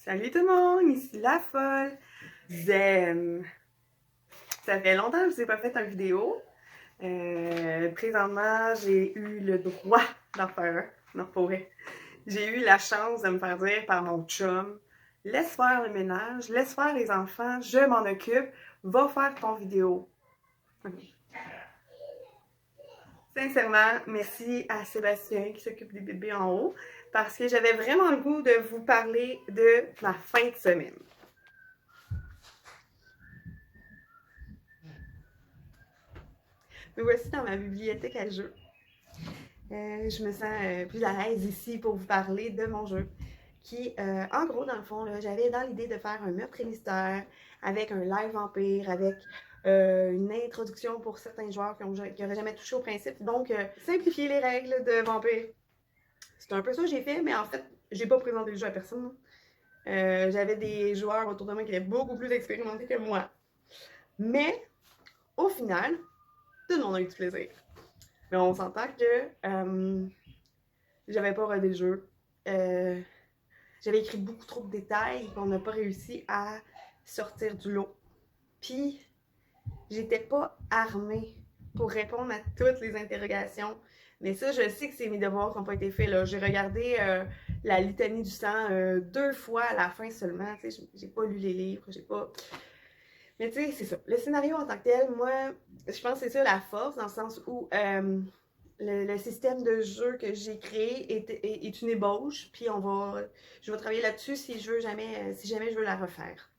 Salut tout le monde, ici La Folle Zen. Ça fait longtemps que je vous ai pas fait une vidéo. Présentement, j'ai eu le droit d'en faire un. Non, pour vrai. J'ai eu la chance de me faire dire par mon chum, laisse faire le ménage, laisse faire les enfants, je m'en occupe, va faire ton vidéo. Sincèrement, merci à Sébastien qui s'occupe des bébés en haut parce que j'avais vraiment le goût de vous parler de ma fin de semaine. Me voici dans ma bibliothèque à jeux. Je me sens plus à l'aise ici pour vous parler de mon jeu. Qui, en gros, dans le fond, j'avais dans l'idée de faire un meurtre et mystère avec un live vampire, avec une introduction pour certains joueurs qui n'auraient jamais touché au principe. Donc, simplifier les règles de vampire. C'est un peu ça que j'ai fait, mais en fait, j'ai pas présenté le jeu à personne. J'avais des joueurs autour de moi qui étaient beaucoup plus expérimentés que moi. Mais, au final, tout le monde a eu du plaisir. Mais on s'entend que j'avais pas rodé le jeu. Euh, J'avais écrit beaucoup trop de détails qu'on n'a pas réussi à sortir du lot. Puis, j'étais pas armée pour répondre à toutes les interrogations. Mais ça, je sais que c'est mes devoirs qui n'ont pas été faits. J'ai regardé la litanie du sang 2 fois à la fin seulement. J'ai pas lu les livres, j'ai pas... Mais tu sais, c'est ça. Le scénario en tant que tel, moi, je pense que c'est ça la force, dans le sens où le système de jeu que j'ai créé est une ébauche, puis je vais travailler là-dessus si jamais je veux la refaire.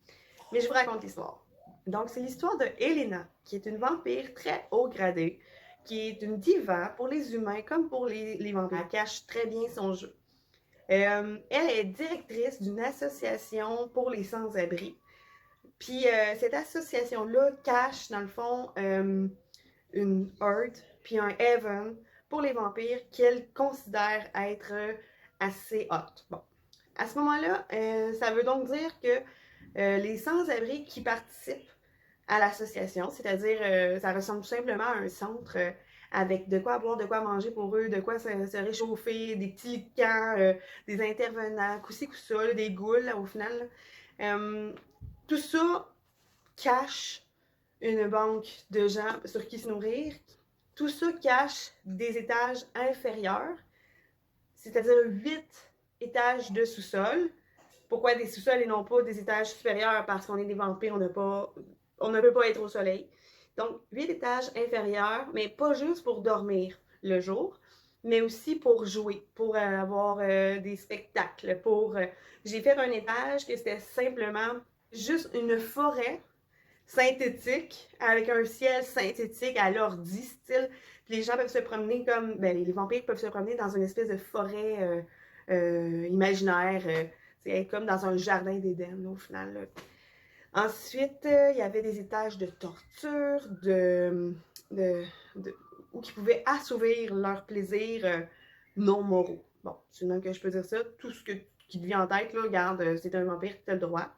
Mais je vous raconte l'histoire. Donc, c'est l'histoire de Elena, qui est une vampire très haut gradée, qui est une diva pour les humains comme pour les vampires. Elle cache très bien son jeu. Elle est directrice d'une association pour les sans-abri. Puis cette association-là cache, dans le fond, une Earth, puis un Heaven pour les vampires qu'elle considère être assez hot. Bon. À ce moment-là, ça veut donc dire que les sans-abri qui participent à l'association, c'est-à-dire ça ressemble tout simplement à un centre avec de quoi boire, de quoi manger pour eux, de quoi se réchauffer, des petits camps, des intervenants, coup-ci, coup-ça, des ghouls, là, au final. Tout ça cache une banque de gens sur qui se nourrir. Tout ça cache des étages inférieurs, c'est-à-dire 8 étages de sous-sol. Pourquoi des sous-sols et non pas des étages supérieurs? Parce qu'on est des vampires, on ne peut pas être au soleil. Donc, 8 étages inférieurs, mais pas juste pour dormir le jour, mais aussi pour jouer, pour avoir des spectacles. J'ai fait un étage que c'était simplement juste une forêt synthétique, avec un ciel synthétique à l'ordi style. Puis les gens peuvent se promener comme, ben, les vampires peuvent se promener dans une espèce de forêt imaginaire. C'est comme dans un jardin d'Éden, au final. Là. Ensuite, il y avait des étages de torture, de, où ils pouvaient assouvir leurs plaisirs non moraux. Bon, c'est le même que je peux dire ça. Tout ce qui te vient en tête, là, regarde, c'est un vampire, tu as le droit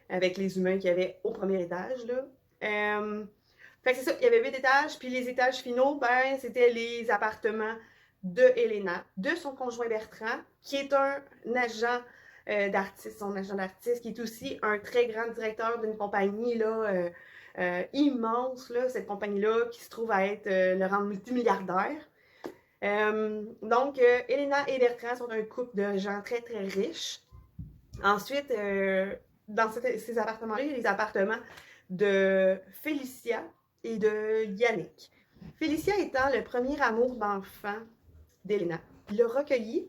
avec les humains qu'il y avait au premier étage. Là. Fait que c'est ça, il y avait 8 étages, puis les étages finaux, ben, c'était les appartements de Elena, de son conjoint Bertrand, qui est un agent d'artiste, son agent d'artiste, qui est aussi un très grand directeur d'une compagnie là, immense, là, cette compagnie-là, qui se trouve à être le rang multimilliardaire. Donc, Elena et Bertrand sont un couple de gens très, très riches. Ensuite, dans ces appartements-là, il y a les appartements de Félicia et de Yannick. Félicia étant le premier amour d'enfant d'Elena. Il l'a recueilli,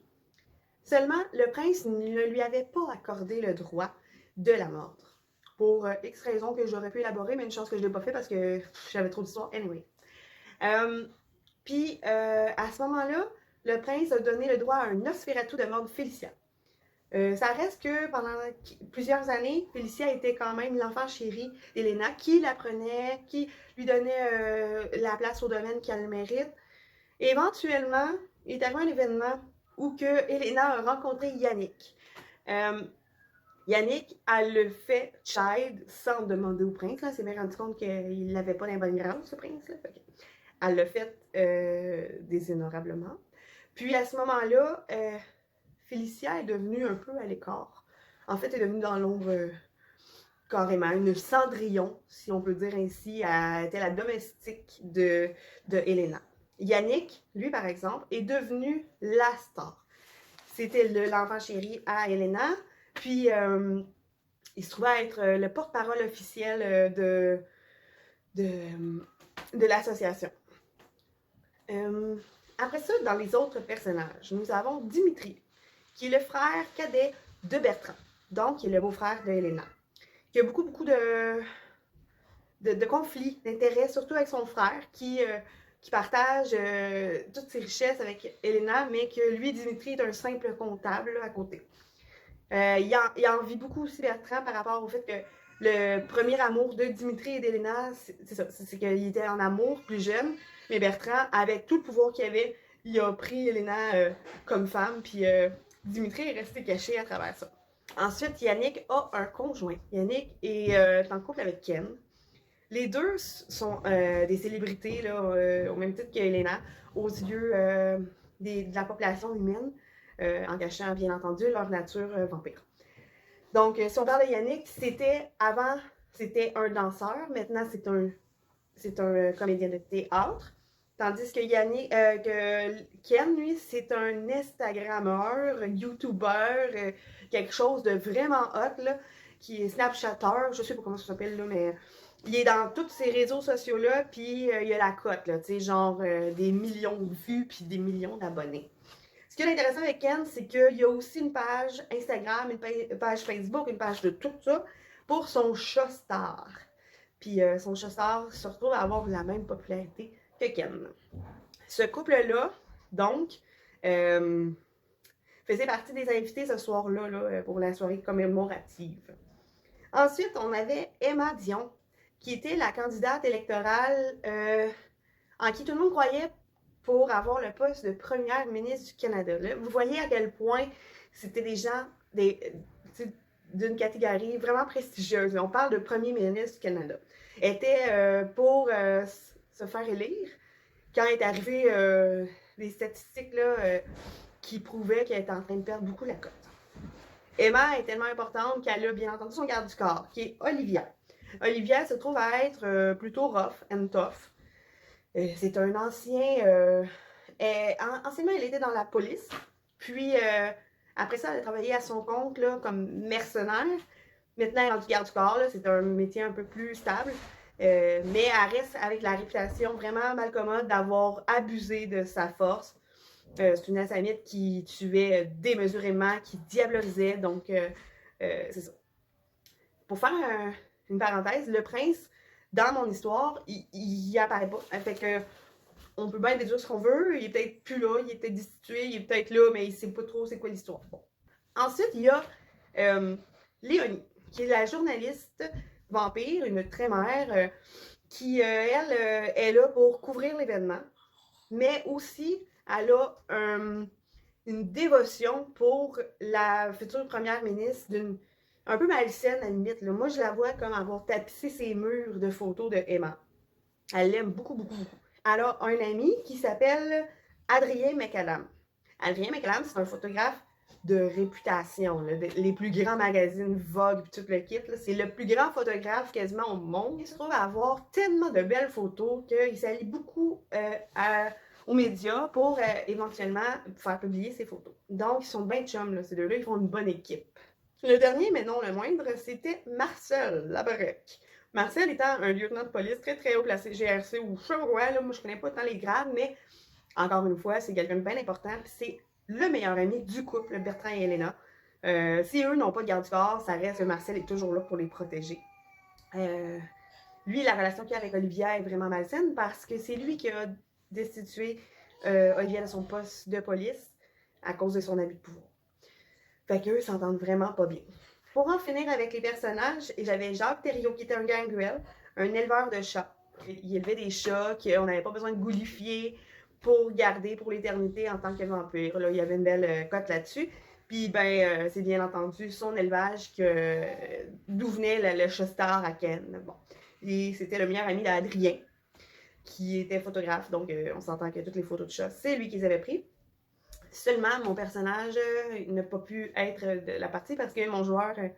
seulement le prince ne lui avait pas accordé le droit de la mordre. Pour X raisons que j'aurais pu élaborer, mais une chance que je ne l'ai pas fait parce que j'avais trop d'histoires. Anyway. Puis, à ce moment-là, le prince a donné le droit à un Nosferatu de mordre Félicia. Ça reste que pendant plusieurs années, Félicia était quand même l'enfant chéri d'Elena, qui l'apprenait, qui lui donnait la place au domaine qu'elle mérite. Et éventuellement, il est arrivé un événement où que Elena a rencontré Yannick. Yannick, elle le fait child sans demander au prince. Elle s'est bien rendu compte qu'il n'avait pas la bonne grâce, ce prince-là. Elle l'a fait déshonorablement. Puis à ce moment-là, Félicia est devenue un peu à l'écart. en fait, est devenue dans l'ombre carrément, une Cendrillon, si on peut dire ainsi. Elle était la domestique de Helena. Yannick, lui par exemple, est devenu la star. C'était l'enfant chéri à Helena, puis il se trouvait être le porte-parole officiel de l'association. Après ça, dans les autres personnages, nous avons Dimitri, qui est le frère cadet de Bertrand, donc qui est le beau-frère de Helena, qui a beaucoup de conflits, d'intérêts, surtout avec son frère, qui partage toutes ses richesses avec Helena, mais que lui, Dimitri, est un simple comptable là, à côté. Il envie beaucoup aussi Bertrand par rapport au fait que le premier amour de Dimitri et d'Helena, c'est ça, c'est qu'il était en amour plus jeune, mais Bertrand, avec tout le pouvoir qu'il avait, il a pris Helena comme femme, puis Dimitri est resté caché à travers ça. Ensuite, Yannick a un conjoint. Yannick est en couple avec Ken. Les deux sont des célébrités, là, au même titre qu'Helena, aux yeux de la population humaine, en cachant, bien entendu, leur nature vampire. Donc, si on parle de Yannick, avant, c'était un danseur. Maintenant, c'est un comédien de théâtre. Tandis que Ken, lui, c'est un Instagrammeur, YouTuber, quelque chose de vraiment hot, là, qui est Snapchatter, je sais pas comment ça s'appelle, là, mais il est dans tous ces réseaux sociaux-là, puis il y a la cote, là, tu sais, genre des millions de vues, puis des millions d'abonnés. Ce qui est intéressant avec Ken, c'est qu'il y a aussi une page Instagram, une page Facebook, une page de tout ça, pour son chat star. Puis son chat star se retrouve à avoir la même popularité que Ken. Ce couple-là, donc, faisait partie des invités ce soir-là là, pour la soirée commémorative. Ensuite, on avait Emma Dion, qui était la candidate électorale en qui tout le monde croyait pour avoir le poste de première ministre du Canada. Là, vous voyez à quel point c'était des gens d'une catégorie vraiment prestigieuse. On parle de premier ministre du Canada. Elle était pour se faire élire quand est arrivé des statistiques là, qui prouvaient qu'elle était en train de perdre beaucoup la cote. Emma est tellement importante qu'elle a bien entendu son garde du corps, qui est Olivia. Olivia se trouve à être plutôt rough and tough. C'est un ancien... anciennement, elle était dans la police. Puis, après ça, elle a travaillé à son compte là, comme mercenaire. Maintenant, elle est rendue garde du corps. C'est un métier un peu plus stable. Mais elle reste avec la réputation vraiment malcommode d'avoir abusé de sa force. C'est une assamite qui tuait démesurément, qui diabolisait. Donc, c'est ça. Pour faire une parenthèse, le prince, dans mon histoire, il apparaît pas. Fait que on peut bien déduire ce qu'on veut. Il est peut-être plus là, il est peut-être destitué, il est peut-être là, mais il sait pas trop c'est quoi l'histoire. Bon. Ensuite, il y a Léonie, qui est la journaliste vampire, une trémère, qui, elle, est là pour couvrir l'événement, mais aussi, elle a une dévotion pour la future première ministre un peu malsaine à la limite. Là. Moi, je la vois comme avoir tapissé ses murs de photos de Emma. Elle l'aime beaucoup. Elle a un ami qui s'appelle Adrien McAdam. Adrien McAdam, c'est un photographe de réputation. Là, les plus grands magazines Vogue et tout le kit. C'est le plus grand photographe quasiment au monde. Il se trouve à avoir tellement de belles photos qu'il s'allie beaucoup aux médias pour éventuellement faire publier ses photos. Donc, ils sont bien chums, ces deux-là. Ils font une bonne équipe. Le dernier, mais non le moindre, c'était Marcel Labarec. Marcel étant un lieutenant de police très haut placé, GRC ou je sais pas quoi, là, moi je connais pas tant les grades, mais encore une fois, c'est quelqu'un de bien important, c'est le meilleur ami du couple, Bertrand et Helena. Si eux n'ont pas de garde du corps, ça reste que Marcel est toujours là pour les protéger. Lui, la relation qu'il a avec Olivia est vraiment malsaine parce que c'est lui qui a destitué Olivia de son poste de police à cause de son abus de pouvoir. Fait qu'eux s'entendent vraiment pas bien. Pour en finir avec les personnages, j'avais Jacques Thériault qui était un gangrel, un éleveur de chats. Il élevait des chats qu'on n'avait pas besoin de goulifier pour garder pour l'éternité en tant que vampire. Là, il y avait une belle cote là-dessus. Puis, c'est bien entendu son élevage d'où venait le chat star à Ken. Bon. Et c'était le meilleur ami d'Adrien, qui était photographe. Donc, on s'entend que toutes les photos de chats, c'est lui qui les avait pris. Seulement, mon personnage n'a pas pu être de la partie parce que mon joueur ne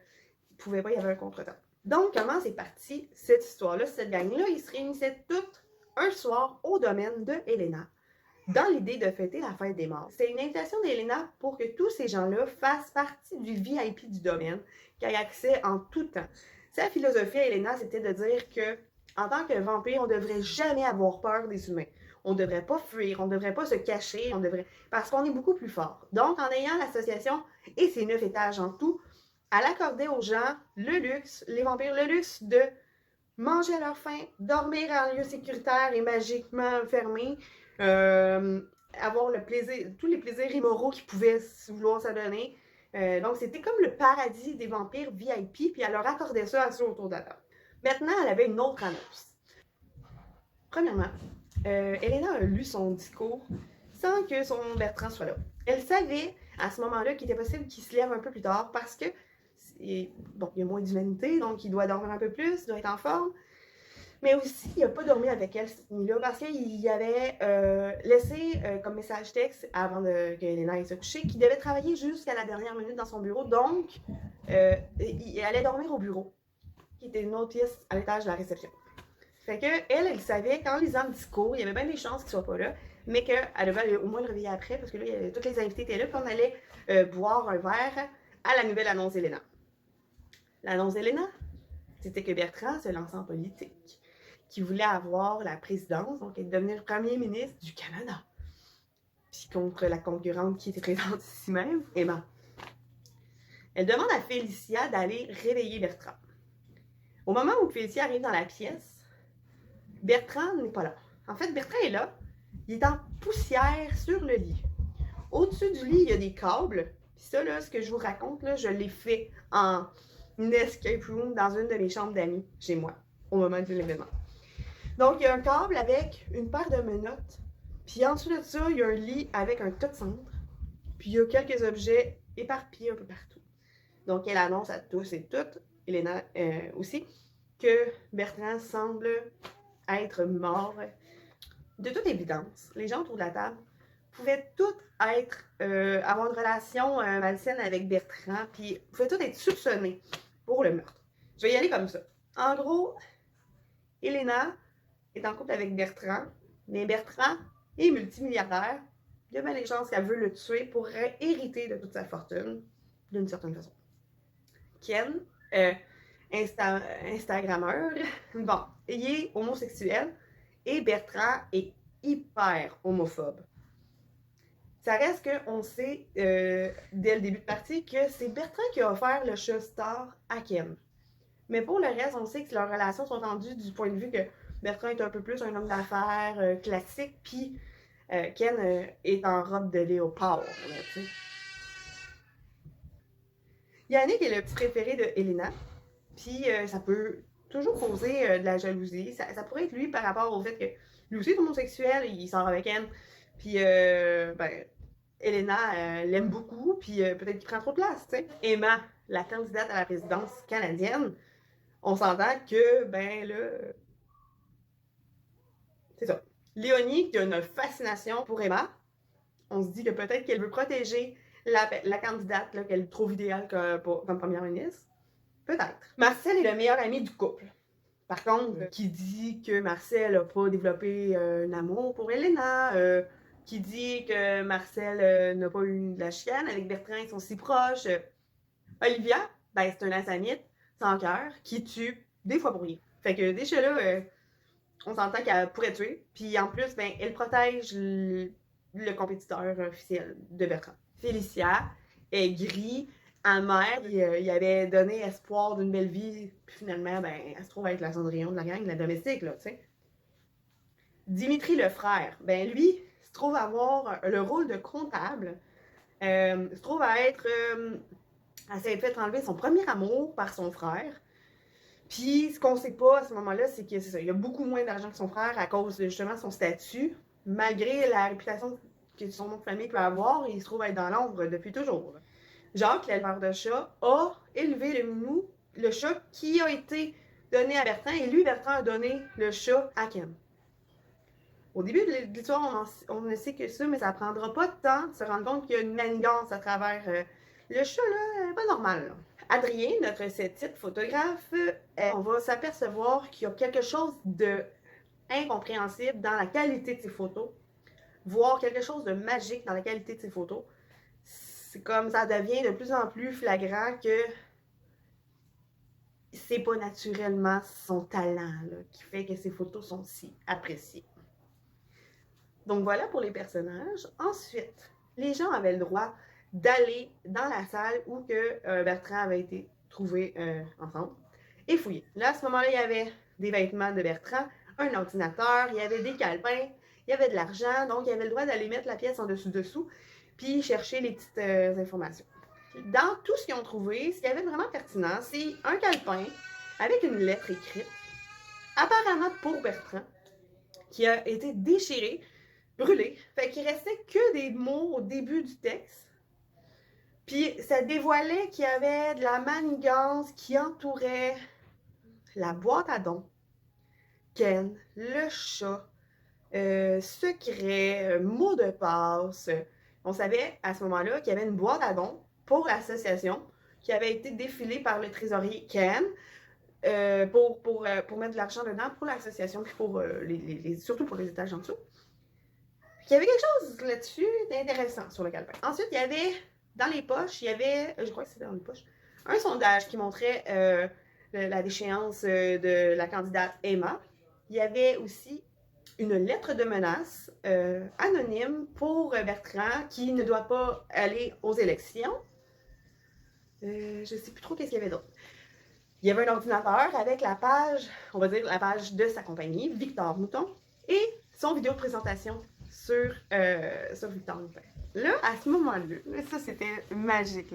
pouvait pas, il y avait un contretemps. Donc, comment c'est parti cette histoire-là, cette gang-là? Ils se réunissaient toutes un soir au domaine de Helena dans l'idée de fêter la fête des morts. C'est une invitation d'Helena pour que tous ces gens-là fassent partie du VIP du domaine, qu'ils aient accès en tout temps. Sa philosophie à Helena, c'était de dire que, en tant que vampire, on ne devrait jamais avoir peur des humains. On ne devrait pas fuir, on ne devrait pas se cacher, parce qu'on est beaucoup plus fort. Donc, en ayant l'association et ses 9 étages en tout, elle accordait aux gens le luxe, les vampires, le luxe de manger à leur faim, dormir en lieu sécuritaire et magiquement fermé, avoir le plaisir, tous les plaisirs immoraux qu'ils pouvaient vouloir s'adonner. Donc, c'était comme le paradis des vampires VIP, puis elle leur accordait ça à ceux autour de la table. Maintenant, elle avait une autre annonce. Premièrement, Helena a lu son discours sans que son Bertrand soit là. Elle savait à ce moment-là qu'il était possible qu'il se lève un peu plus tard parce que bon, il y a moins d'humanité, donc il doit dormir un peu plus, il doit être en forme. Mais aussi, il n'a pas dormi avec elle cette nuit-là parce qu'il avait laissé comme message texte avant que Helena se couche qu'il devait travailler jusqu'à la dernière minute dans son bureau. Donc, il allait dormir au bureau, qui était une autre pièce à l'étage de la réception. Fait que elle savait qu'en lisant le discours, il y avait bien des chances qu'il soit pas là, mais qu'elle devait au moins le réveiller après parce que là, tous les invités étaient là, puis on allait boire un verre à la nouvelle annonce d'Helena. L'annonce d'Helena, c'était que Bertrand se lançait en politique, qu'il voulait avoir la présidence, donc devenir premier ministre du Canada. Puis contre la concurrente qui était présente ici même, Emma. Elle demande à Félicia d'aller réveiller Bertrand. Au moment où Félicia arrive dans la pièce, Bertrand n'est pas là. En fait, Bertrand est là. Il est en poussière sur le lit. Au-dessus du lit, il y a des câbles. Puis ça, là, ce que je vous raconte, là, je l'ai fait en escape room dans une de mes chambres d'amis chez moi, au moment de l'événement. Donc, il y a un câble avec une paire de menottes. Puis en dessous de ça, il y a un lit avec un tas de cendres. Puis il y a quelques objets éparpillés un peu partout. Donc, elle annonce à tous et toutes, Helena aussi, que Bertrand semble être mort. De toute évidence, les gens autour de la table pouvaient tous avoir une relation malsaine avec Bertrand, puis pouvaient tous être soupçonnés pour le meurtre. Je vais y aller comme ça. En gros, Helena est en couple avec Bertrand, mais Bertrand est multimilliardaire. Il y a bien des chances qu'elle veut le tuer pour hériter de toute sa fortune, d'une certaine façon. Ken, Instagrammeur, bon, il est homosexuel et Bertrand est hyper homophobe. Ça reste qu'on sait dès le début de partie que c'est Bertrand qui a offert le chat Star à Ken. Mais pour le reste, on sait que leurs relations sont tendues du point de vue que Bertrand est un peu plus un homme d'affaires classique, puis Ken est en robe de léopard. Là, Yannick est le petit préféré de Helena, puis ça peut toujours causer de la jalousie. Ça pourrait être lui par rapport au fait que lui aussi est homosexuel, il sort avec elle, puis ben, Helena l'aime beaucoup, puis peut-être qu'il prend trop de place, tu sais. Emma, la candidate à la présidence canadienne, on s'entend que, ben là, c'est ça. Léonie, qui a une fascination pour Emma, on se dit que peut-être qu'elle veut protéger la candidate qu'elle trouve idéale comme première ministre. Peut-être. Marcel est le meilleur ami du couple. Par contre, qui dit que Marcel n'a pas développé un amour pour Helena, qui dit que Marcel n'a pas eu de la chicane avec Bertrand, ils sont si proches. Olivia, ben, c'est un assamite sans cœur qui tue des fois pour rien. Fait que déjà là, on s'entend qu'elle pourrait tuer. Puis en plus, ben, elle protège le compétiteur officiel de Bertrand. Félicia est gris, amère. Il avait donné espoir d'une belle vie. Puis finalement, ben, elle se trouve être la Cendrillon de la gang, la domestique, là, tu sais. Dimitri, le frère, ben lui, se trouve avoir le rôle de comptable. Se trouve à être... elle s'est fait enlever son premier amour par son frère. Puis, ce qu'on sait pas à ce moment-là, c'est que c'est ça, il y a beaucoup moins d'argent que son frère à cause de justement son statut, malgré la réputation que son nom de famille peut avoir, il se trouve être dans l'ombre depuis toujours. Jacques, l'éleveur de chats, a élevé le minou, le chat qui a été donné à Bertrand, et lui, Bertrand, a donné le chat à Ken. Au début de l'histoire, on ne sait que ça, mais ça prendra pas de temps de se rendre compte qu'il y a une manigance à travers le chat, là, pas normal. Là. Adrien, notre titre photographe, on va s'apercevoir qu'il y a quelque chose de incompréhensible dans la qualité de ses photos, voire quelque chose de magique dans la qualité de ses photos. C'est comme ça devient de plus en plus flagrant que c'est pas naturellement son talent là, qui fait que ses photos sont si appréciées. Donc voilà pour les personnages. Ensuite, les gens avaient le droit d'aller dans la salle où que Bertrand avait été trouvé ensemble et fouiller. Là, à ce moment-là, il y avait des vêtements de Bertrand, un ordinateur, il y avait des calepins, il y avait de l'argent, donc il avait le droit d'aller mettre la pièce en dessous, puis chercher les petites informations. Dans tout ce qu'ils ont trouvé, ce qui avait vraiment pertinent, c'est un calepin avec une lettre écrite, apparemment pour Bertrand, qui a été déchiré, brûlé. Fait qu'il restait que des mots au début du texte. Puis ça dévoilait qu'il y avait de la manigance qui entourait la boîte à dons, Ken, le chat, secret, mot de passe. On savait à ce moment-là qu'il y avait une boîte à dons pour l'association qui avait été défilée par le trésorier Ken pour mettre de l'argent dedans pour l'association puis pour surtout pour les étages en dessous. Il y avait quelque chose là-dessus d'intéressant sur le calepin. Ensuite, il y avait dans les poches, il y avait, je crois que c'était dans les poches, un sondage qui montrait la déchéance de la candidate Emma. Il y avait aussi une lettre de menace anonyme pour Bertrand qui ne doit pas aller aux élections. Je ne sais plus trop qu'est-ce qu'il y avait d'autre. Il y avait un ordinateur avec la page, on va dire la page de sa compagnie, Victor Mouton, et son vidéo de présentation sur Victor Mouton. Là, à ce moment-là, ça c'était magique.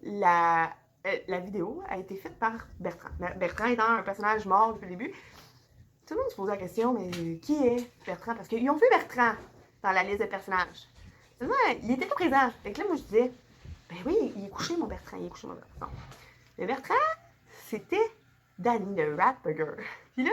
Là. La vidéo a été faite par Bertrand. Bertrand étant un personnage mort depuis le début, tout le monde se pose la question, mais qui est Bertrand? Parce qu'ils ont vu Bertrand dans la liste de personnages. Seulement, il était pas présent. Fait que là, moi, je disais, ben oui, il est couché, mon Bertrand, il est couché, mon Bertrand. Mais Bertrand, c'était Danny, le Rat Burger. Puis là,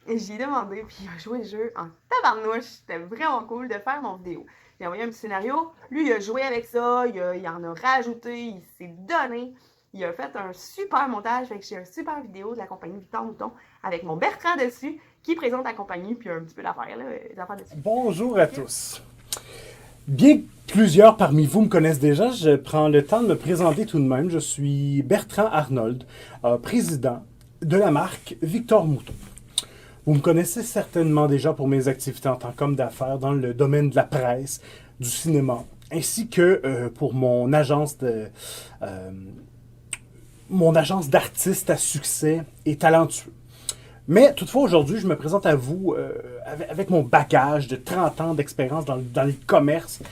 j'ai demandé, puis il a joué le jeu en tabarnouche. C'était vraiment cool de faire mon vidéo. J'ai envoyé un petit scénario. Lui, il a joué avec ça, il en a rajouté, il s'est donné. Il a fait un super montage, fait que j'ai un super vidéo de la compagnie Victor Mouton avec mon Bertrand dessus qui présente la compagnie, puis un petit peu d'affaires, là, des affaires dessus. Bonjour à tous. Bien que plusieurs parmi vous me connaissent déjà, je prends le temps de me présenter tout de même. Je suis Bertrand Arnold, président de la marque Victor Mouton. Vous me connaissez certainement déjà pour mes activités en tant qu'homme d'affaires dans le domaine de la presse, du cinéma, ainsi que pour mon agence d'artistes à succès et talentueux. Mais toutefois, aujourd'hui, je me présente à vous avec mon bagage de 30 ans d'expérience dans le commerce,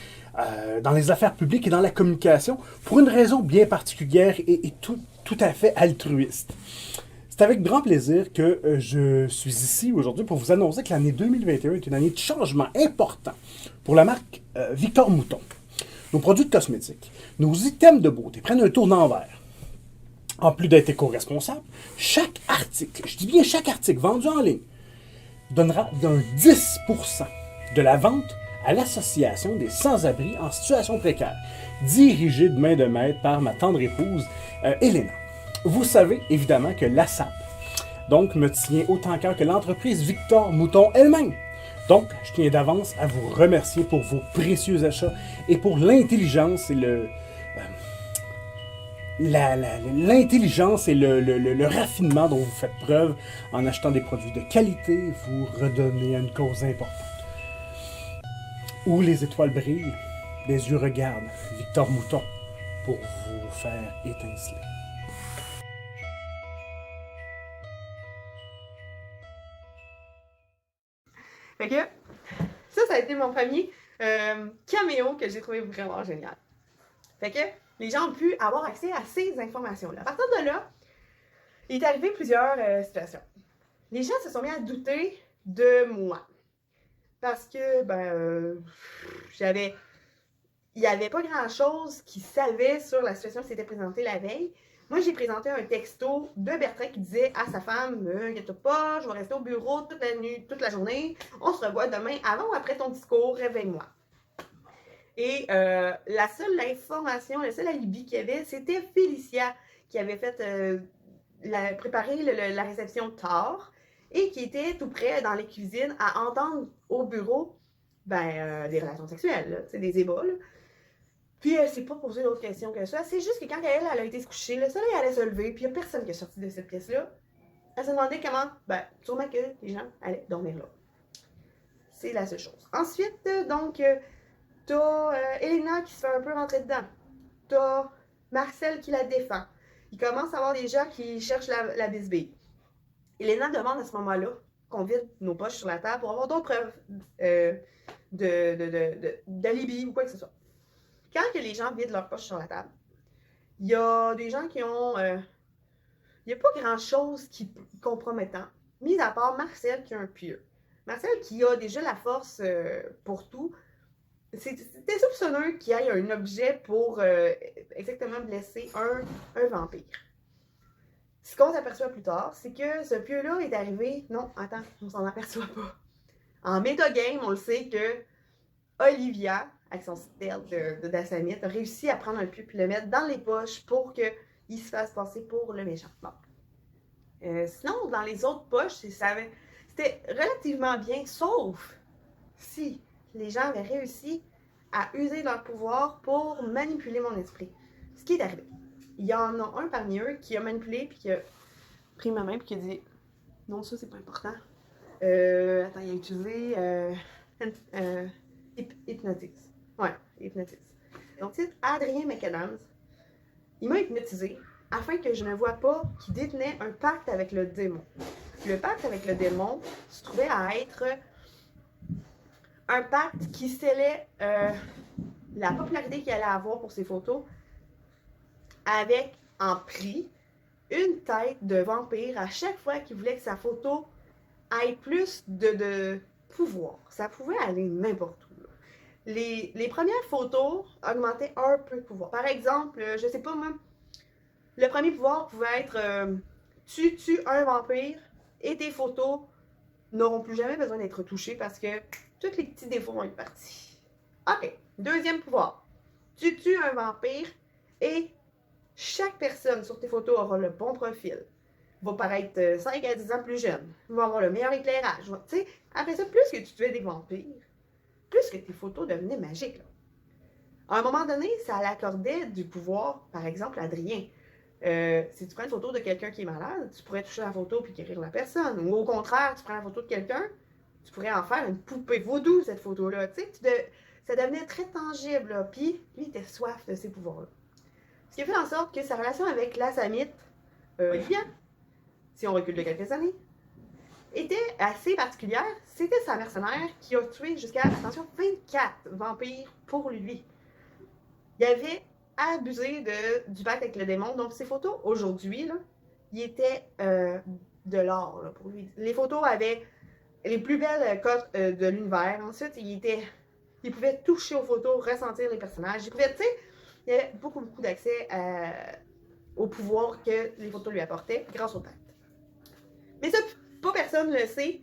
dans les affaires publiques et dans la communication, pour une raison bien particulière et tout à fait altruiste. C'est avec grand plaisir que je suis ici aujourd'hui pour vous annoncer que l'année 2021 est une année de changement important pour la marque Victor Mouton. Nos produits de cosmétiques, nos items de beauté prennent un tournant vert. En plus d'être éco-responsable, chaque article, je dis bien chaque article vendu en ligne, donnera d'un 10% de la vente à l'Association des sans-abri en situation précaire, dirigée de main de maître par ma tendre épouse Elena. Vous savez évidemment que l'ASAP donc me tient autant à cœur que l'entreprise Victor Mouton elle-même. Donc, je tiens d'avance à vous remercier pour vos précieux achats et pour l'intelligence et l'intelligence et le raffinement dont vous faites preuve en achetant des produits de qualité, vous redonnez à une cause importante. Où les étoiles brillent, les yeux regardent Victor Mouton pour vous faire étinceler. Fait que ça a été mon premier caméo que j'ai trouvé vraiment génial. Fait que les gens ont pu avoir accès à ces informations-là. À partir de là, il est arrivé plusieurs situations. Les gens se sont mis à douter de moi. Parce que, j'avais il n'y avait pas grand-chose qu'il savait sur la situation qui s'était présentée la veille. Moi, j'ai présenté un texto de Bertrand qui disait à sa femme, inquiète pas, je vais rester au bureau toute la nuit, toute la journée. On se revoit demain avant ou après ton discours, réveille-moi. Et la seule information, le seul alibi qu'il y avait, c'était Félicia qui avait fait préparé la réception tard et qui était tout près dans les cuisines à entendre au bureau des relations sexuelles, des ébats. Là. Puis elle s'est pas posé d'autres questions que ça. C'est juste que quand elle a été se coucher, le soleil allait se lever, puis il n'y a personne qui est sorti de cette pièce-là. Elle s'est demandé comment, sûrement que les gens allaient dormir là. C'est la seule chose. Ensuite, donc, t'as Elena qui se fait un peu rentrer dedans. T'as Marcel qui la défend. Il commence à avoir des gens qui cherchent la bisbille. Elena demande à ce moment-là qu'on vide nos poches sur la table pour avoir d'autres preuves d'alibi ou quoi que ce soit. Quand que les gens vident leurs poches sur la table, il y a des gens qui ont... il n'y a pas grand-chose qui est compromettant, mis à part Marcel qui a un pieu. Marcel qui a déjà la force pour tout. C'était soupçonneux qu'il y ait un objet pour exactement blesser un vampire. Ce qu'on s'aperçoit plus tard, c'est que ce pieu-là est arrivé... Non, attends, on s'en aperçoit pas. En metagame, on le sait que Olivia, avec son stealth de Dassamite, a réussi à prendre un pieu et le mettre dans les poches pour qu'il se fasse passer pour le méchant. Bon. Sinon, dans les autres poches, c'était relativement bien, sauf si les gens avaient réussi à user de leur pouvoir pour manipuler mon esprit. Ce qui est arrivé. Il y en a un parmi eux qui a manipulé puis qui a pris ma main puis qui a dit non, ça c'est pas important. Attends, il a utilisé hypnotise. Ouais, hypnotise. Donc c'est Adrien McAdams. Il m'a hypnotisé afin que je ne vois pas qu'il détenait un pacte avec le démon. Le pacte avec le démon se trouvait à être un pacte qui scellait la popularité qu'il allait avoir pour ses photos avec en prix une tête de vampire à chaque fois qu'il voulait que sa photo ait plus de pouvoir. Ça pouvait aller n'importe où. Là. Les premières photos augmentaient un peu de pouvoir. Par exemple, je sais pas moi, le premier pouvoir pouvait être tu tues un vampire et tes photos n'auront plus jamais besoin d'être touchées parce que tous les petits défauts vont être partis. Ok, deuxième pouvoir. Tu tues un vampire et chaque personne sur tes photos aura le bon profil. Va paraître 5 à 10 ans plus jeune. Va avoir le meilleur éclairage. Après ça, plus que tu tuais des vampires, plus que tes photos devenaient magiques. Là. À un moment donné, ça l'accordait du pouvoir, par exemple, à Adrien. Si tu prends une photo de quelqu'un qui est malade, tu pourrais toucher la photo puis guérir la personne. Ou au contraire, tu prends la photo de quelqu'un, tu pourrais en faire une poupée vaudou, cette photo-là. Ça devenait très tangible. Puis, lui, il était soif de ces pouvoirs-là. Ce qui a fait en sorte que sa relation avec la Samite, Olivia, si on recule de quelques années, était assez particulière. C'était sa mercenaire qui a tué jusqu'à, attention, 24 vampires pour lui. Il avait abusé du pacte avec le démon. Donc, ses photos, aujourd'hui, là, il était de l'or là, pour lui. Les photos avaient les plus belles cotes de l'univers. Ensuite, il pouvait toucher aux photos, ressentir les personnages. Il y avait beaucoup d'accès au pouvoir que les photos lui apportaient grâce au pacte. Mais ça, pas personne ne le sait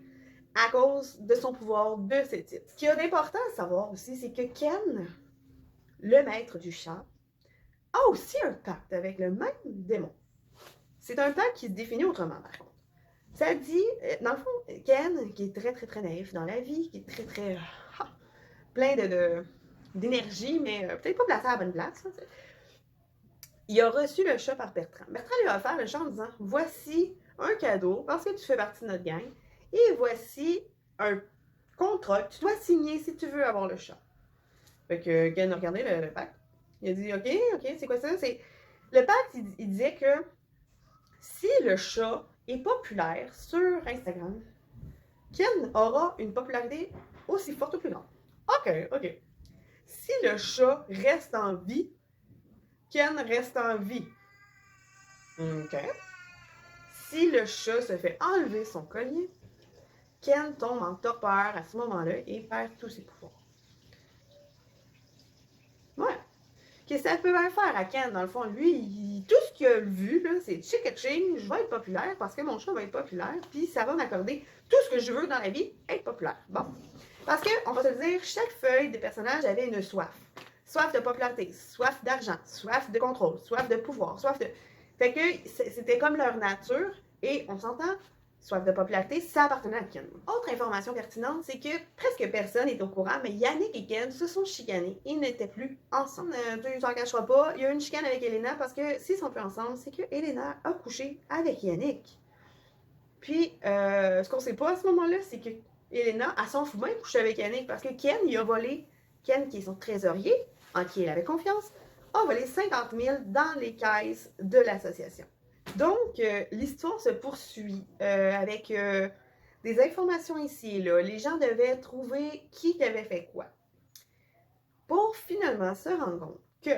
à cause de son pouvoir de ce type. Ce qui est important à savoir aussi, c'est que Ken, le maître du chant, a aussi un pacte avec le même démon. C'est un pacte qui se définit autrement, par contre. Ça dit, dans le fond, Ken, qui est très, très, très naïf dans la vie, qui est très, très plein d'énergie, mais peut-être pas placé à la bonne place. Hein, il a reçu le chat par Bertrand. Bertrand lui a offert le chat en disant « Voici un cadeau parce que tu fais partie de notre gang et voici un contrat que tu dois signer si tu veux avoir le chat. » Fait que Ken a regardé le pacte. Il a dit « Ok, c'est quoi ça? » Le pacte, il disait que si le chat est populaire sur Instagram, Ken aura une popularité aussi forte ou plus grande. Ok. Si le chat reste en vie, Ken reste en vie. Ok. Si le chat se fait enlever son collier, Ken tombe en torpeur à ce moment-là et perd tous ses pouvoirs. Ouais, que ça peut bien faire à Ken. Dans le fond, lui, tout ce qu'il a vu, là, c'est chick-a-ching, je vais être populaire parce que mon chat va être populaire, puis ça va m'accorder tout ce que je veux dans la vie, être populaire. Bon. Parce que, on va te le dire, chaque feuille de personnage avait une soif. Soif de popularité, soif d'argent, soif de contrôle, soif de pouvoir, soif de... Fait que c'était comme leur nature, et on s'entend, soif de popularité, ça appartenait à Ken. Autre information pertinente, c'est que presque personne n'est au courant, mais Yannick et Ken se sont chicanés. Ils n'étaient plus ensemble. Tu s'en cachera pas, il y a eu une chicane avec Elena parce que s'ils sont plus ensemble, c'est que Elena a couché avec Yannick. Puis, ce qu'on sait pas à ce moment-là, c'est que Elena, à son fou bien couché avec Yannick parce que Ken, il a volé, Ken qui est son trésorier, en qui il avait confiance, a volé 50 000 dans les caisses de l'association. Donc, l'histoire se poursuit avec des informations ici et là. Les gens devaient trouver qui avait fait quoi. Pour finalement se rendre compte que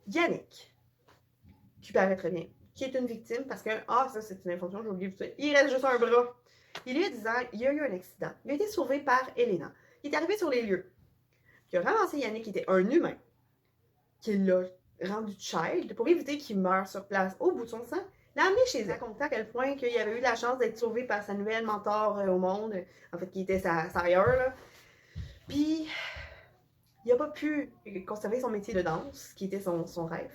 Yannick, qui paraît très bien, qui est une victime, parce que, ça c'est une information, j'ai oublié tout ça, il reste juste un bras. Il lui a dit, il y a eu un accident. Il a été sauvé par Elena. Il est arrivé sur les lieux. Il a ramassé Yannick, qui était un humain, qui l'a rendu child pour éviter qu'il meure sur place au bout de son sang, l'a amené chez elle. Raconte à quel point qu'il avait eu la chance d'être sauvé par sa nouvelle mentor au monde, en fait, qui était sa ailleurs, là. Puis, il n'a pas pu conserver son métier de danse, qui était son rêve.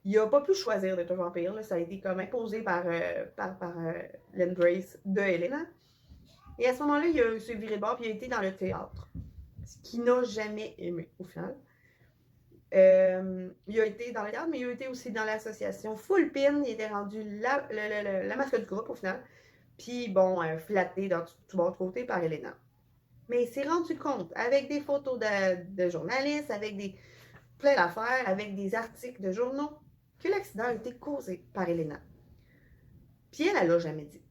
Il n'a pas pu choisir d'être un vampire, là. Ça a été comme imposé par l'embrace de Helena. Et à ce moment-là, il a se viré de bord, puis il a été dans le théâtre, ce qu'il n'a jamais aimé, au final. Il a été dans le théâtre, mais il a été aussi dans l'association Full Pin. Il était rendu la mascotte du groupe, au final. Puis, bon, flatté dans tout bon côté par Helena. Mais il s'est rendu compte, avec des photos de journalistes, avec plein d'affaires, avec des articles de journaux, que l'accident a été causé par Helena. Puis elle l'a jamais dit.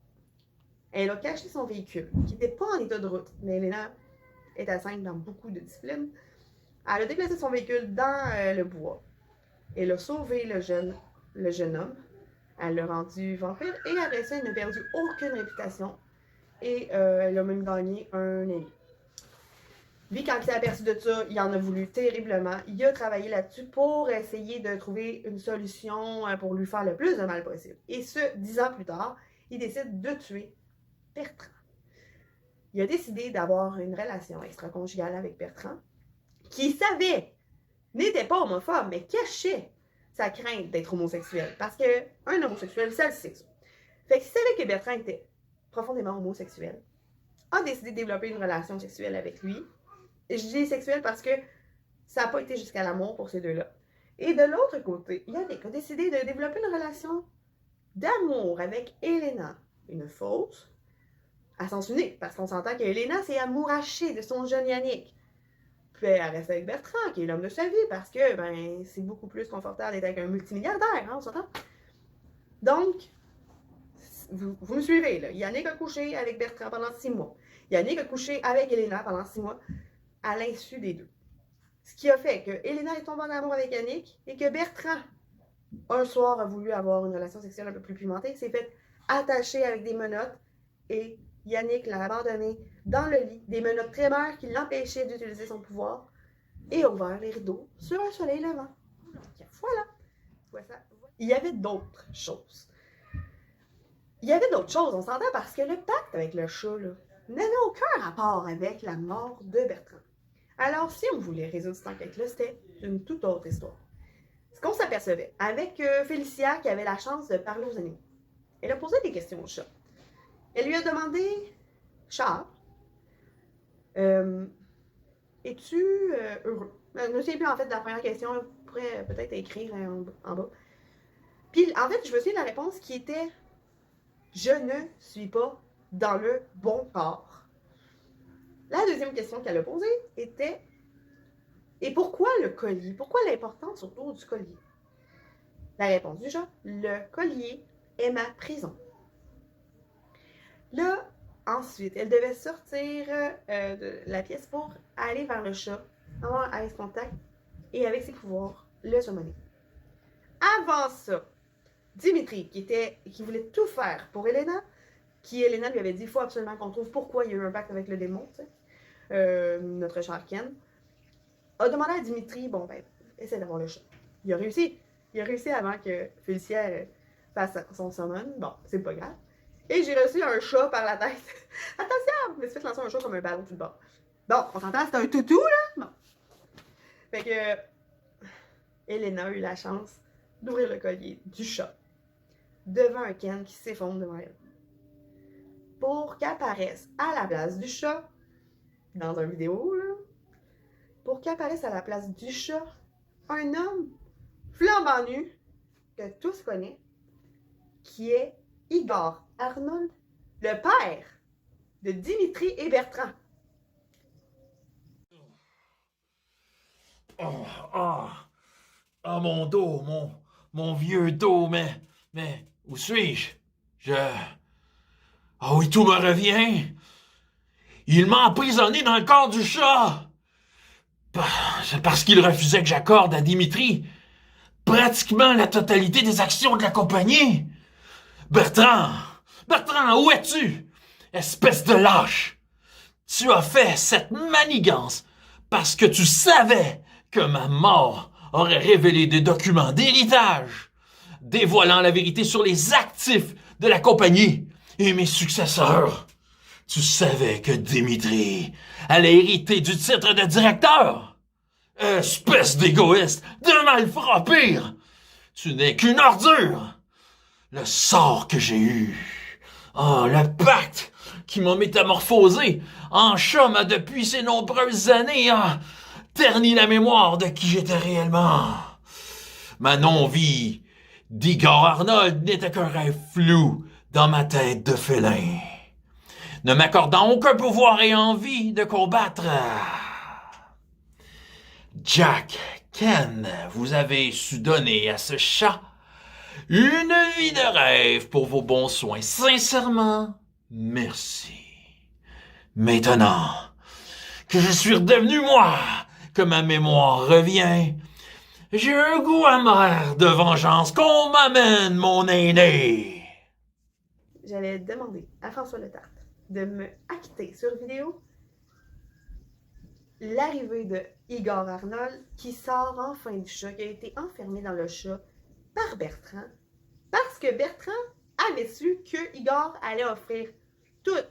Elle a caché son véhicule, qui n'était pas en état de route, mais Helena est atteinte dans beaucoup de disciplines. Elle a déplacé son véhicule dans le bois. Elle a sauvé le jeune homme. Elle l'a rendu vampire et après ça, elle n'a perdu aucune réputation. Et elle a même gagné un Emmy. Lui, quand il s'est aperçu de ça, il en a voulu terriblement. Il a travaillé là-dessus pour essayer de trouver une solution pour lui faire le plus de mal possible. Et ce, 10 ans plus tard, il décide de tuer Bertrand. Il a décidé d'avoir une relation extra-conjugale avec Bertrand, qui savait, n'était pas homophobe, mais cachait sa crainte d'être homosexuel. Parce qu'un homosexuel, ça le sait ça. Fait qu'il savait que Bertrand était profondément homosexuel, a décidé de développer une relation sexuelle avec lui. Je dis sexuelle parce que ça n'a pas été jusqu'à l'amour pour ces deux-là. Et de l'autre côté, Yannick a décidé de développer une relation d'amour avec Helena, une fausse, à sens unique, parce qu'on s'entend que Helena s'est amourachée de son jeune Yannick. Puis elle reste avec Bertrand, qui est l'homme de sa vie, parce que c'est beaucoup plus confortable d'être avec un multimilliardaire, hein, on s'entend? Donc, vous me suivez, là. Yannick a couché avec Bertrand pendant 6 mois. Yannick a couché avec Helena pendant 6 mois, à l'insu des deux. Ce qui a fait que Helena est tombée en amour avec Yannick et que Bertrand, un soir, a voulu avoir une relation sexuelle un peu plus pimentée, s'est fait attacher avec des menottes et Yannick l'a abandonné dans le lit, des menottes très mères qui l'empêchaient d'utiliser son pouvoir et a ouvert les rideaux sur un soleil levant. Voilà. Il y avait d'autres choses. On s'entend parce que le pacte avec le chat, là, n'avait aucun rapport avec la mort de Bertrand. Alors, si on voulait résoudre cette enquête-là, c'était une toute autre histoire. Ce qu'on s'apercevait, avec Félicia, qui avait la chance de parler aux animaux, elle a posé des questions au chat. Elle lui a demandé, Charles, es-tu heureux? Je ne me souviens plus en fait de la première question, on pourrait peut-être écrire en bas. Puis en fait, je me souviens de la réponse qui était, je ne suis pas dans le bon corps. La deuxième question qu'elle a posée était, et pourquoi le collier? Pourquoi l'importance autour du collier? La réponse du chat, le collier est ma prison. Là, ensuite, elle devait sortir de la pièce pour aller vers le chat, avoir un contact et avec ses pouvoirs, le summoner. Avant ça, Dimitri, qui voulait tout faire pour Helena, Helena lui avait dit, il faut absolument qu'on trouve pourquoi il y a eu un pacte avec le démon, notre cher Ken, a demandé à Dimitri, essaie d'avoir le chat. Il a réussi. Il a réussi avant que Félicia fasse son summon. Bon, c'est pas grave. Et j'ai reçu un chat par la tête. Attention! Je me suis fait lancer un chat comme un ballon tout de bord. Bon, on s'entend, c'est un toutou, là? Bon. Fait que Elena a eu la chance d'ouvrir le collier du chat devant un Ken qui s'effondre devant elle. Pour qu'apparaisse à la place du chat, dans une vidéo, là, pour qu'apparaisse à la place du chat un homme flambant nu que tous connaissent, qui est Igor Arnold, le père de Dimitri et Bertrand. Mon dos, mon vieux dos, mais, où suis-je? Ah oui, tout me revient. Il m'a emprisonné dans le corps du chat. C'est parce qu'il refusait que j'accorde à Dimitri pratiquement la totalité des actions de la compagnie. Bertrand, où es-tu? Espèce de lâche. Tu as fait cette manigance parce que tu savais que ma mort aurait révélé des documents d'héritage, dévoilant la vérité sur les actifs de la compagnie et mes successeurs. Tu savais que Dimitri allait hériter du titre de directeur. Espèce d'égoïste, de malfrat pire. Tu n'es qu'une ordure. Le sort que j'ai eu. Le pacte qui m'a métamorphosé en chat m'a depuis ces nombreuses années terni la mémoire de qui j'étais réellement. Ma non-vie d'Igor Arnold n'était qu'un rêve flou dans ma tête de félin, ne m'accordant aucun pouvoir et envie de combattre. Jack, Ken, vous avez su donner à ce chat une vie de rêve pour vos bons soins. Sincèrement, merci. Maintenant que je suis redevenu moi, que ma mémoire revient, j'ai un goût amer de vengeance qu'on m'amène, mon aîné. J'allais demander à François Letarte de me acter sur vidéo l'arrivée de Igor Arnold qui sort enfin du chat, qui a été enfermé dans le chat par Bertrand, parce que Bertrand avait su que Igor allait offrir tous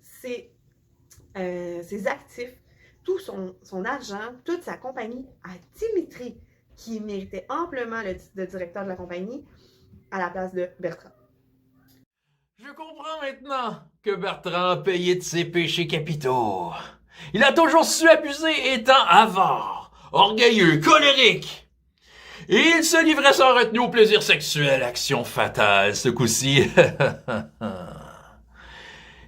ses actifs, tout son argent, toute sa compagnie à Dimitri, qui méritait amplement le titre de directeur de la compagnie à la place de Bertrand. Je comprends maintenant que Bertrand a payé de ses péchés capitaux. Il a toujours su abuser, étant avare, orgueilleux, colérique. Et il se livrait sans retenue au plaisir sexuel, action fatale ce coup-ci.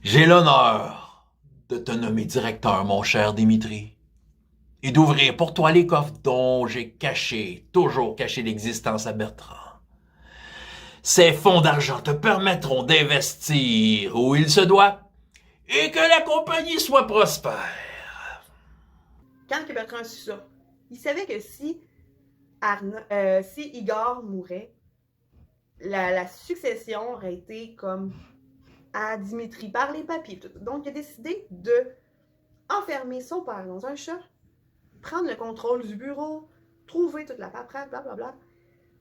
J'ai l'honneur de te nommer directeur, mon cher Dimitri, et d'ouvrir pour toi les coffres dont j'ai toujours caché l'existence à Bertrand. Ces fonds d'argent te permettront d'investir où il se doit et que la compagnie soit prospère. Quand que Bertrand a su ça, il savait que si Igor mourait, la succession aurait été comme à Dimitri par les papiers. Donc, il a décidé de enfermer son père dans un chat, prendre le contrôle du bureau, trouver toute la paperasse, blablabla.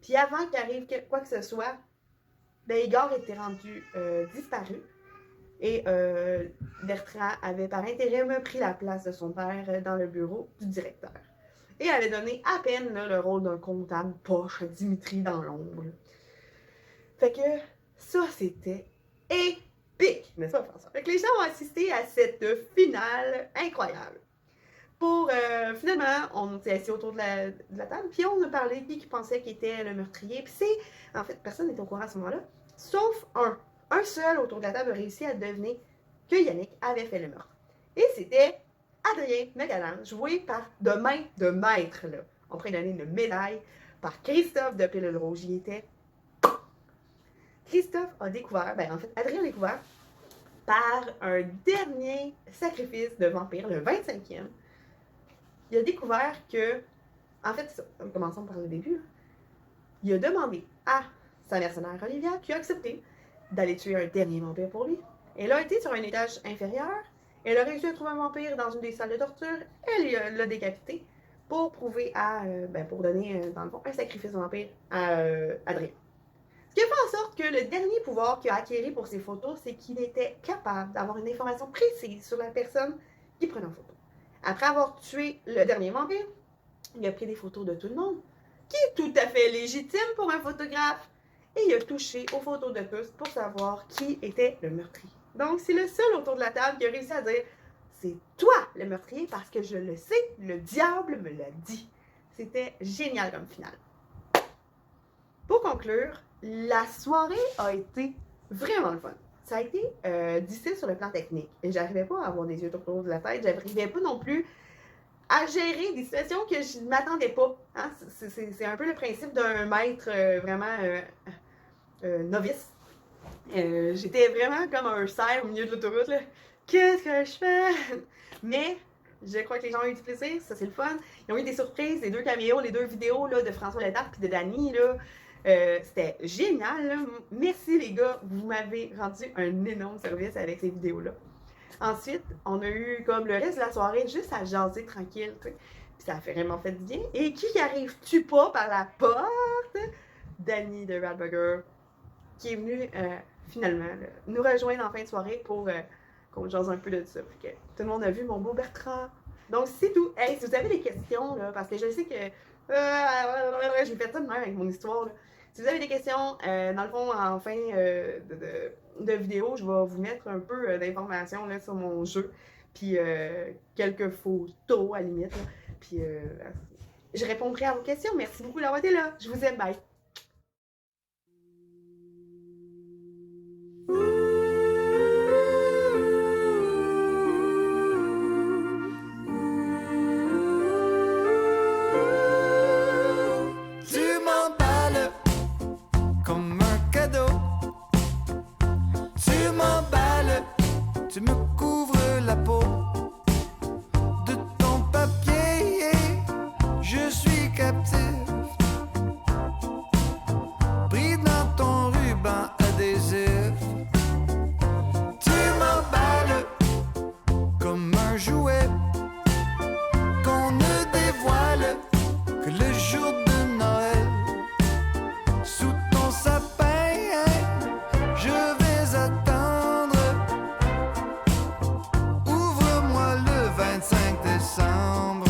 Puis avant qu'arrive quoi que ce soit, Igor était rendu disparu. Et Bertrand avait par intérim pris la place de son père dans le bureau du directeur. Et avait donné à peine le rôle d'un comptable poche à Dimitri dans l'ombre. Fait que ça, c'était épique, n'est-ce pas, François? Fait que les gens ont assisté à cette finale incroyable. Finalement, on s'est assis autour de la table, puis on a parlé qui pensait qu'il était le meurtrier. Puis en fait, personne n'était au courant à ce moment-là, sauf un. Un seul autour de la table a réussi à deviner que Yannick avait fait le meurtre. Et c'était Adrien Megalan, joué par de main de maître, là. On pourrait donner une médaille par Christophe de Pilule Rouge. Il était... Christophe a découvert, Adrien a découvert par un dernier sacrifice de vampire, le 25e. Il a découvert que, en fait, commençons par le début, là. Il a demandé à sa mercenaire Olivia, qui a accepté d'aller tuer un dernier vampire pour lui. Elle a été sur un étage inférieur, elle a réussi à trouver un vampire dans une des salles de torture, elle l'a décapité, pour prouver pour donner, dans le fond, un sacrifice au vampire à Adrien. Ce qui a fait en sorte que le dernier pouvoir qu'il a acquis pour ses photos, c'est qu'il était capable d'avoir une information précise sur la personne qui prenait en photo. Après avoir tué le dernier vampire, il a pris des photos de tout le monde, qui est tout à fait légitime pour un photographe, et il a touché aux photos de tous pour savoir qui était le meurtrier. Donc, c'est le seul autour de la table qui a réussi à dire « C'est toi le meurtrier parce que je le sais, le diable me l'a dit. » C'était génial comme finale. Pour conclure, la soirée a été vraiment le fun. Ça a été difficile sur le plan technique. Et j'arrivais pas à avoir des yeux autour de la tête. J'arrivais pas non plus à gérer des situations que je ne m'attendais pas. Hein? C'est un peu le principe d'un maître vraiment novice. J'étais vraiment comme un cerf au milieu de l'autoroute. Qu'est-ce que je fais? Mais je crois que les gens ont eu du plaisir. Ça, c'est le fun. Ils ont eu des surprises, les 2 caméos, les 2 vidéos là, de François Letarte et de Dany. C'était génial. Là. Merci les gars. Vous m'avez rendu un énorme service avec ces vidéos-là. Ensuite, on a eu comme le reste de la soirée juste à jaser tranquille, tu sais. Puis ça a vraiment fait du bien. Et qui arrive-tu pas par la porte? Dany de Radburger, qui est venu finalement là, nous rejoindre en fin de soirée pour qu'on jase un peu de ça. Puis que tout le monde a vu mon beau Bertrand. Donc c'est tout. Hey, si vous avez des questions, là, parce que je sais que j'ai fait ça de même avec mon histoire. Là. Si vous avez des questions, dans le fond, en fin de vidéo, je vais vous mettre un peu d'informations là, sur mon jeu, puis quelques photos à la limite. Là. Puis je répondrai à vos questions. Merci beaucoup d'avoir été là. Je vous aime. Bye. Tu me couvres la peau de ton papier, je suis captif, pris dans ton ruban adhésif. Tu m'emballes comme un jouet qu'on ne dévoile que le jour de Noël. Sous ton sapin, je vais attendre. Ouvre-moi le 25 décembre.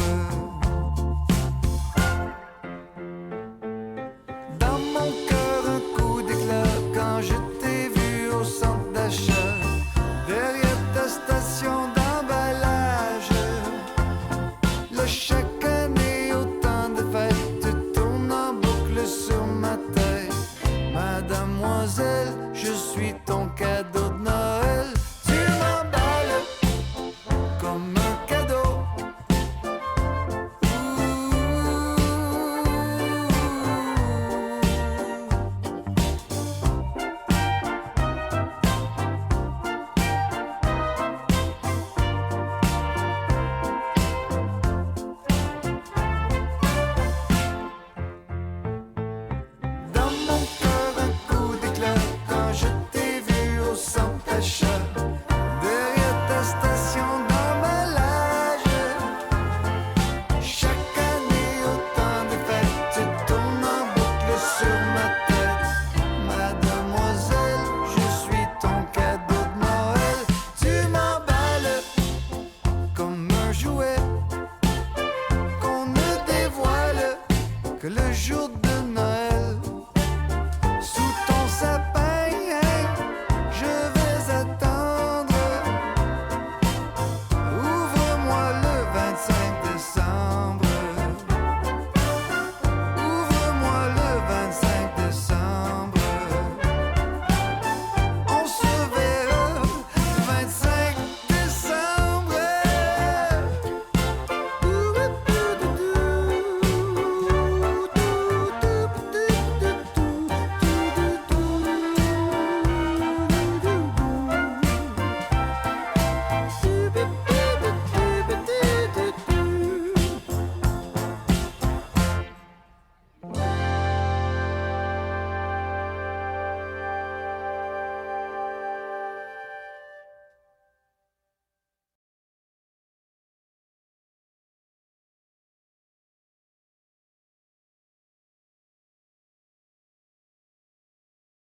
Dans mon cœur un coup d'éclat quand je t'ai vu au centre d'achat, derrière ta station d'emballage. Là chaque année au temps de fête, tu tournes en boucle sur ma tête. Mademoiselle, je suis ton cadeau de Noël. Tu m'emballes comme un cadeau. Dans mon cœur un coup d'éclat quand je t'ai vu au centre d'achat, derrière ta station d'emballage. Chaque année au temps des fêtes, tu tournes en boucle sur ma tête.